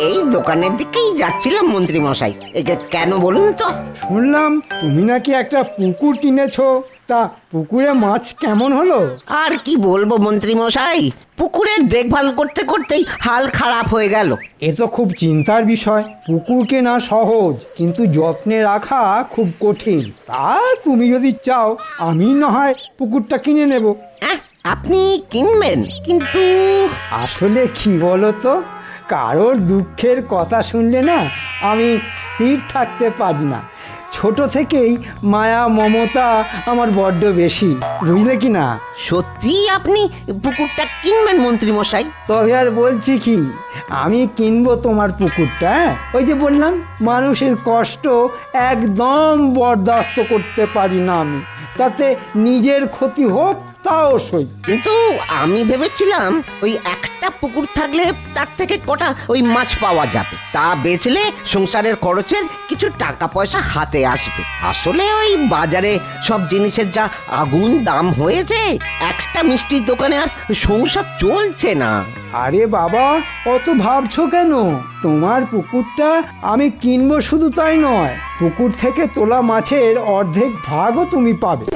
এই দোকানের দিকেই যাচ্ছিলাম মন্ত্রী মশাই। কেন বলুন তো? শুনলাম তুমি নাকি একটা পুকুর কিনেছো, তা পুকুরে মাছ কেমন হলো? আর কি বলবো মন্ত্রী মশাই, পুকুরের দেখভাল করতে করতেই হাল খারাপ হয়ে গেল। এ তো খুব চিন্তার বিষয়। পুকুর কেনা সহজ, কিন্তু যত্নে রাখা খুব কঠিন। তা তুমি যদি চাও আমি না হয় পুকুরটা কিনে নেব। আপনি কিনবেন, কিন্তু আসলে কি বলো তো, কারোর দুঃখের কথা শুনলে না আমি স্থির থাকতে পারি না। ছোট থেকেই মায়া মমতা আমার বড্ড বেশি, বুঝলে কি না? সত্যি আপনি পুকুরটা কিনবেন মন্ত্রী মশাই? তবে আর বলছি কি, আমি কিনবো তোমার পুকুরটা। ওই যে বললাম, মানুষের কষ্ট একদম বরদাস্ত করতে পারি না আমি, তাতে নিজের ক্ষতি হোক তাও সই। কিন্তু আমি ভেবেছিলাম ওই একটা পুকুর থাকলে তার থেকে কটা ওই মাছ পাওয়া যাবে, তা বেচলে সংসারের খরচের কিছু টাকা পয়সা হাতে আসবে। আসলে ওই বাজারে সব জিনিসের যা আগুন দাম হয়েছে, একটা মিষ্টির দোকানে আর সংসার চলছে না। আরে বাবা, অত ভাবছো কেন? তোমার পুকুরটা আমি কিনবো শুধু তাই নয়, পুকুর থেকে তোলা মাছের অর্ধেক ভাগও তুমি পাবে।